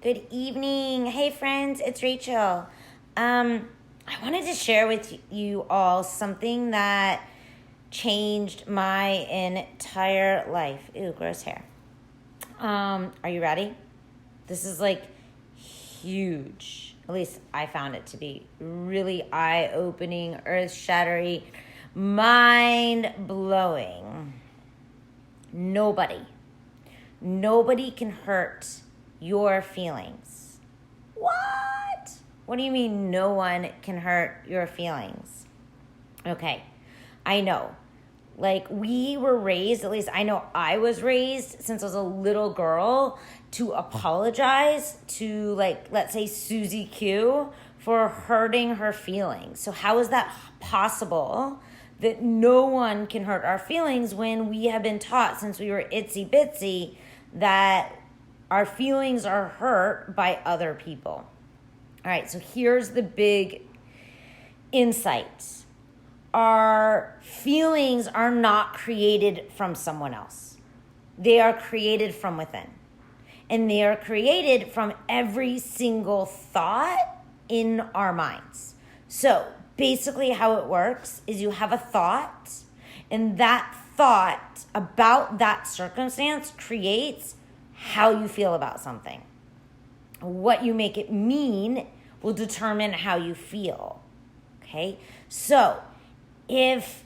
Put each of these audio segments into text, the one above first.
Good evening. Hey friends, it's Rachel. I wanted to share with you all something that changed my entire life. Ew, gross hair. Are you ready? This is like huge. At least I found it to be really eye-opening, earth-shattering, mind-blowing. Nobody can hurt your feelings. What? What do you mean no one can hurt your feelings? Okay, I know. Like we were raised, at least I know I was raised since I was a little girl to apologize to, like, let's say Susie Q for hurting her feelings. So how is that possible that no one can hurt our feelings when we have been taught since we were itsy bitsy that our feelings are hurt by other people? All right, so here's the big insight. Our feelings are not created from someone else. They are created from within. And they are created from every single thought in our minds. So basically how it works is you have a thought, and that thought about that circumstance creates how you feel about something. What you make it mean will determine how you feel. Okay? So if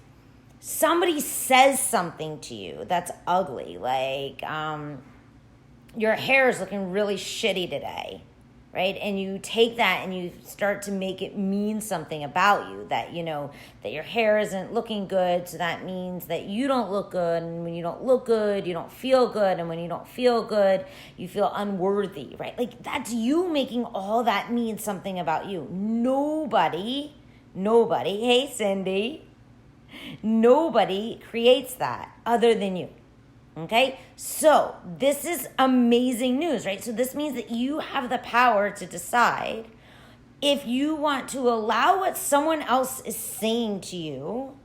somebody says something to you that's ugly, like your hair is looking really shitty today, right? And you take that and you start to make it mean something about you, that, you know, that your hair isn't looking good, so that means that you don't look good, and when you don't look good, you don't feel good, and when you don't feel good, you feel unworthy, right? Like that's you making all that mean something about you. Nobody, hey Cindy, nobody creates that other than you. Okay, so this is amazing news, right? So this means that you have the power to decide if you want to allow what someone else is saying to you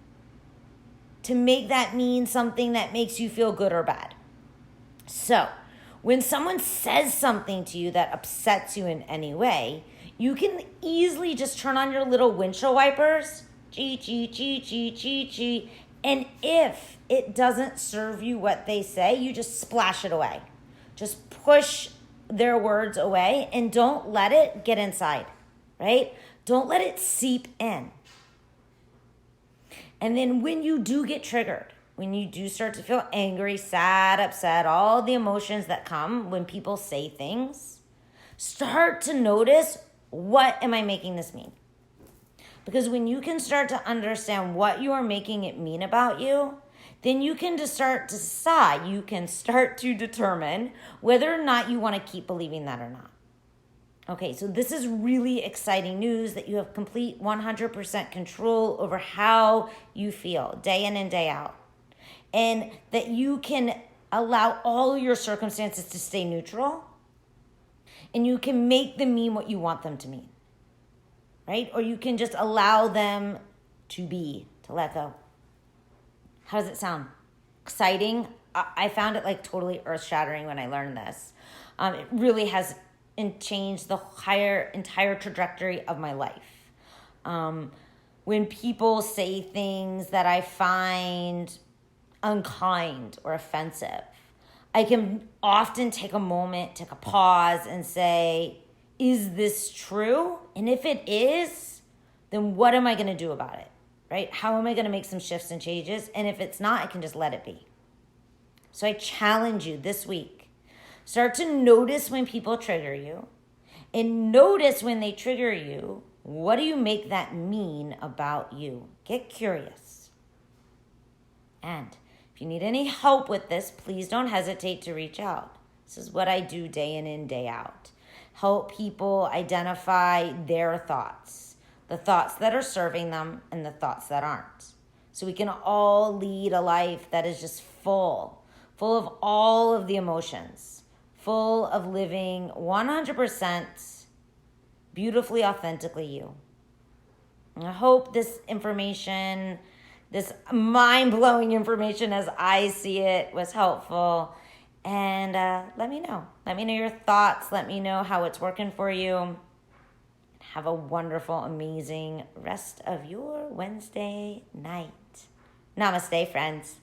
to make that mean something that makes you feel good or bad. So when someone says something to you that upsets you in any way, you can easily just turn on your little windshield wipers, and if it doesn't serve you what they say, you just splash it away. Just push their words away and don't let it get inside, right? Don't let it seep in. And then when you do get triggered, when you do start to feel angry, sad, upset, all the emotions that come when people say things, start to notice, what am I making this mean? Because when you can start to understand what you are making it mean about you, then you can just start to decide, you can start to determine whether or not you want to keep believing that or not. Okay, so this is really exciting news that you have complete 100% control over how you feel day in and day out. And that you can allow all your circumstances to stay neutral. And you can make them mean what you want them to mean. Right? Or you can just allow them to be, to let go. How does it sound? Exciting? I found it like totally earth-shattering when I learned this. It really has changed the entire trajectory of my life. When people say things that I find unkind or offensive, I can often take a moment, take a pause and say, is this true? And if it is, then what am I going to do about it, right? How am I going to make some shifts and changes? And if it's not, I can just let it be. So I challenge you this week, start to notice when people trigger you, and notice when they trigger you, what do you make that mean about you? Get curious. And if you need any help with this, please don't hesitate to reach out. This is what I do day in and day out. Help people identify their thoughts, the thoughts that are serving them and the thoughts that aren't. So we can all lead a life that is just full of all of the emotions, full of living 100% beautifully, authentically you. And I hope this information, this mind-blowing information as I see it, was helpful. And let me know. Let me know your thoughts. Let me know how it's working for you. Have a wonderful, amazing rest of your Wednesday night. Namaste, friends.